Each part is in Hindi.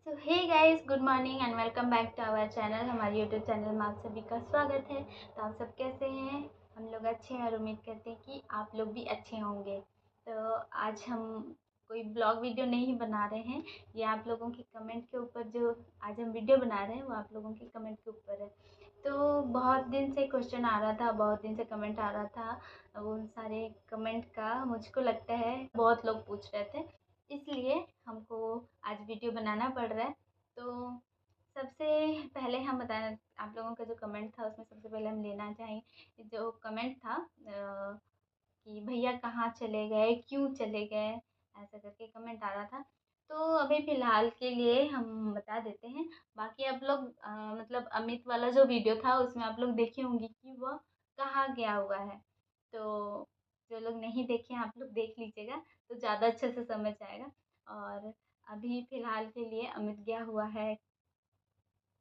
So hey guys, good morning and welcome back to our channel. हमारे यूट्यूब चैनल में आप सभी का स्वागत है। तो आप सब कैसे हैं? हम लोग अच्छे हैं और उम्मीद करते हैं कि आप लोग भी अच्छे होंगे। तो आज हम कोई ब्लॉग वीडियो नहीं बना रहे हैं। ये आप लोगों के कमेंट के ऊपर जो आज हम वीडियो बना रहे हैं वो आप लोगों के कमेंट के ऊपर है। तो बहुत दिन से क्वेश्चन आ रहा था, बहुत दिन से कमेंट आ रहा था। उन सारे कमेंट का मुझको लगता है बहुत लोग पूछ रहे थे, इसलिए हमको आज वीडियो बनाना पड़ रहा है। तो सबसे पहले हम बताना, आप लोगों का जो कमेंट था उसमें सबसे पहले हम लेना चाहेंगे। जो कमेंट था कि भैया कहाँ चले गए, क्यों चले गए, ऐसा करके कमेंट आ रहा था। तो अभी फ़िलहाल के लिए हम बता देते हैं। बाकी आप लोग मतलब अमित वाला जो वीडियो था उसमें आप लोग देखे होंगे कि वह कहाँ गया हुआ है। तो जो लोग नहीं देखे हैं आप लोग देख लीजिएगा, तो ज़्यादा अच्छे से समझ आएगा। और अभी फ़िलहाल के लिए अमित गया हुआ है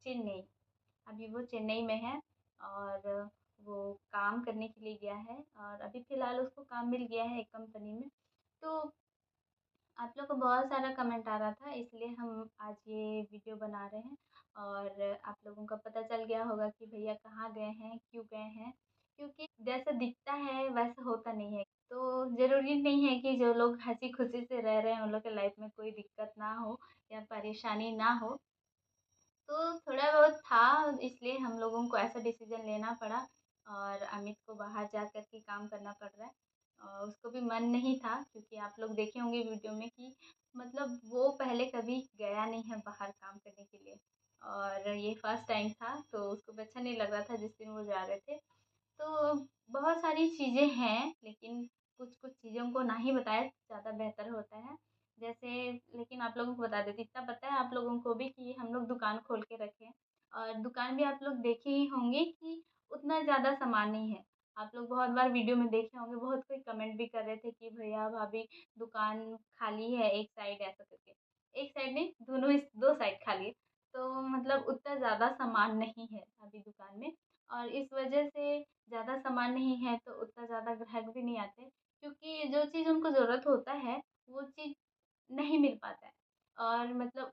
चेन्नई। अभी वो चेन्नई में है और वो काम करने के लिए गया है और अभी फ़िलहाल उसको काम मिल गया है एक कंपनी में। तो आप लोग को बहुत सारा कमेंट आ रहा था, इसलिए हम आज ये वीडियो बना रहे हैं। और आप लोगों का पता चल गया होगा कि भैया कहाँ गए हैं, क्यों गए हैं। क्योंकि जैसा दिखता है वैसा होता नहीं है। तो ज़रूरी नहीं है कि जो लोग हँसी खुशी से रह रहे हैं उन लोग के लाइफ में कोई दिक्कत ना हो या परेशानी ना हो। तो थोड़ा बहुत था, इसलिए हम लोगों को ऐसा डिसीजन लेना पड़ा और अमित को बाहर जा कर के काम करना पड़ रहा है। उसको भी मन नहीं था, क्योंकि आप लोग देखे होंगे वीडियो में कि मतलब वो पहले कभी गया नहीं है बाहर काम करने के लिए और ये फर्स्ट टाइम था। तो उसको भी अच्छा नहीं लग रहा था जिस दिन वो जा रहे थे। तो बहुत सारी चीज़ें हैं, लेकिन कुछ-कुछ चीज़ों को ना ही बताएँ ज़्यादा बेहतर होता है। जैसे, लेकिन आप लोगों को बता देती, इतना पता है आप लोगों को भी कि हम लोग दुकान खोल के रखे हैं और दुकान भी आप लोग देखे ही होंगे कि उतना ज़्यादा सामान नहीं है। आप लोग बहुत बार वीडियो में देखे होंगे, बहुत कोई कमेंट भी कर रहे थे कि भैया भाभी दुकान खाली है एक साइड, ऐसा करके। एक साइड नहीं, दोनों ही 2 साइड खाली है। तो मतलब उतना ज़्यादा सामान नहीं है अभी दुकान में और इस वजह से ज़्यादा सामान नहीं है तो उतना ज़्यादा ग्राहक भी नहीं आते, क्योंकि जो चीज़ उनको ज़रूरत होता है वो चीज़ नहीं मिल पाता है। और मतलब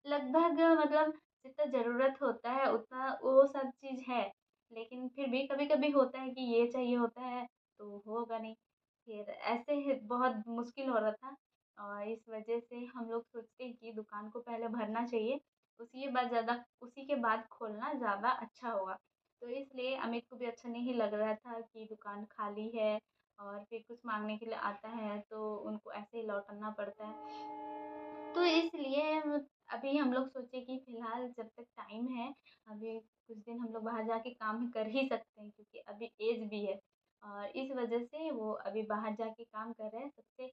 लगभग मतलब जितना ज़रूरत होता है उतना वो सब चीज़ है, लेकिन फिर भी कभी-कभी होता है कि ये चाहिए होता है तो होगा नहीं। फिर ऐसे ही बहुत मुश्किल हो रहा था और इस वजह से हम लोग सोचते हैं कि दुकान को पहले भरना चाहिए, उसी के बाद खोलना ज़्यादा अच्छा होगा। तो इसलिए अमित को भी अच्छा नहीं लग रहा था कि दुकान खाली है और फिर कुछ माँगने के लिए आता है तो उनको ऐसे ही लौटाना पड़ता है। तो इसलिए अभी हम लोग सोचे कि फ़िलहाल जब तक टाइम है, अभी कुछ दिन हम लोग बाहर जाके काम कर ही सकते हैं, क्योंकि अभी एज भी है और इस वजह से वो अभी बाहर जाके काम कर रहे हैं। सबसे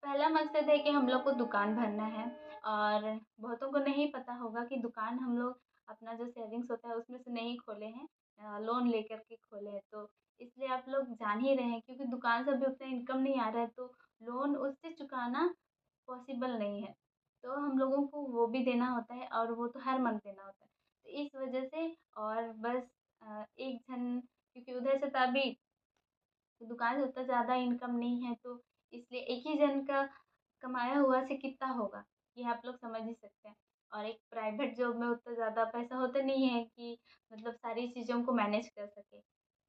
पहला मकसद है कि हम लोग को दुकान भरना है और बहुतों को नहीं पता होगा कि दुकान हम लोग अपना जो सेविंग्स होता है उसमें से नहीं खोले हैं, लोन लेकर के खोले हैं। तो इसलिए आप लोग जान ही रहे हैं, क्योंकि दुकान से अभी उतना इनकम नहीं आ रहा है तो लोन उससे चुकाना पॉसिबल नहीं है। तो हम लोगों को वो भी देना होता है और वो तो हर मंथ देना होता है। तो इस वजह से और बस एक जन, क्योंकि उधर से तो अभी दुकान से उतना ज़्यादा इनकम नहीं है, तो इसलिए एक ही जन का कमाया हुआ से कितना होगा, ये आप लोग समझ ही सकते हैं। और एक प्राइवेट जॉब में उतना ज़्यादा पैसा होता नहीं है कि मतलब सारी चीज़ों को मैनेज कर सके।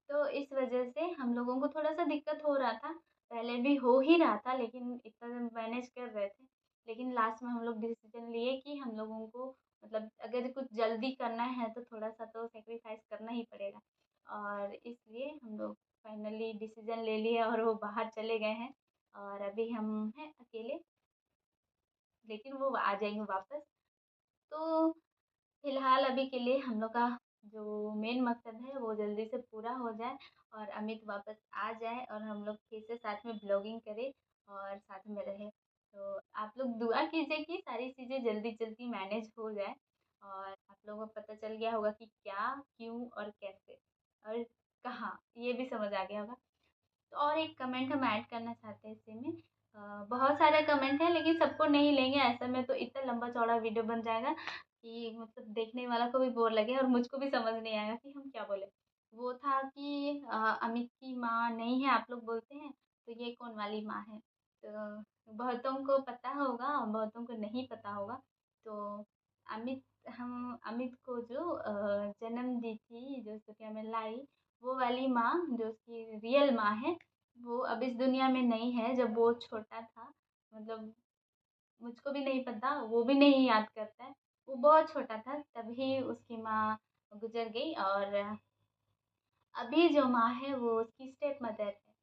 तो इस वजह से हम लोगों को थोड़ा-सा दिक्कत हो रहा था, पहले भी हो ही रहा था, लेकिन इतना दिन मैनेज कर रहे थे। लेकिन लास्ट में हम लोग डिसीज़न लिए कि हम लोगों को मतलब अगर कुछ जल्दी करना है तो थोड़ा-सा तो सैक्रिफ़ाइस करना ही पड़ेगा। और इसलिए हम लोग फाइनली डिसीज़न ले लिए और वो बाहर चले गए हैं और अभी हम हैं अकेले, लेकिन वो आ जाएँगे वापस। तो फिलहाल अभी के लिए हम लोग का जो मेन मकसद है वो जल्दी से पूरा हो जाए और अमित वापस आ जाए और हम लोग फिर से साथ में ब्लॉगिंग करें और साथ में रहें। तो आप लोग दुआ कीजिए कि सारी चीज़ें जल्दी-जल्दी मैनेज हो जाए और आप लोगों को पता चल गया होगा कि क्या, क्यों और कैसे और कहाँ, ये भी समझ आ गया होगा। तो और एक कमेंट हम ऐड करना चाहते हैं इसी में। बहुत सारे कमेंट हैं लेकिन सबको नहीं लेंगे, ऐसे में तो इतना लंबा चौड़ा वीडियो बन जाएगा कि मतलब देखने वाला को भी बोर लगे और मुझको भी समझ नहीं आएगा कि हम क्या बोले। वो था कि अमित की माँ नहीं है आप लोग बोलते हैं, तो ये कौन वाली माँ है? तो बहुतों को पता होगा, बहुतों को नहीं पता होगा। तो अमित अमित को जो जन्म दी थी, जो उसको क्या में लाई, वो वाली माँ जो उसकी रियल माँ है, वो अब इस दुनिया में नहीं है। जब वो छोटा था, मतलब मुझको भी नहीं पता, वो भी नहीं याद करता है। वो बहुत छोटा था तभी उसकी माँ गुजर गई, और अभी जो माँ है वो उसकी स्टेप मदर है।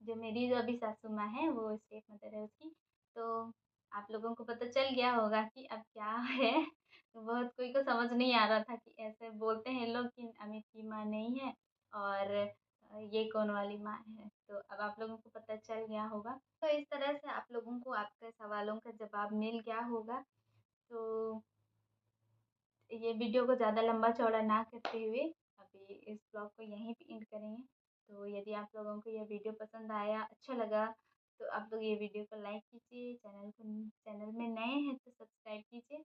जो मेरी जो अभी सासू माँ है वो स्टेप मदर है उसकी। तो आप लोगों को पता चल गया होगा कि अब क्या है। तो बहुत कोई को समझ नहीं आ रहा था कि ऐसे बोलते हैं लोग कि अमित की माँ नहीं है, और ये कौन वाली माँ है। तो अब आप लोगों को पता चल गया होगा। तो इस तरह से आप लोगों को आपके सवालों का जवाब मिल गया होगा। तो ये वीडियो को ज़्यादा लंबा चौड़ा ना करते हुए अभी इस ब्लॉग को यहीं पे एंड करेंगे। तो यदि आप लोगों को यह वीडियो पसंद आया, अच्छा लगा, तो आप लोग ये वीडियो को लाइक कीजिए, चैनल में नए हैं तो सब्सक्राइब कीजिए।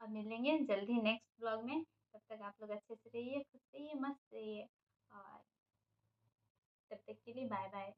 और मिलेंगे जल्दी नेक्स्ट ब्लॉग में। तब तक आप लोग अच्छे से रहिए, खुश रहिए, मस्त रहिए, और तब तक के लिए बाय बाय।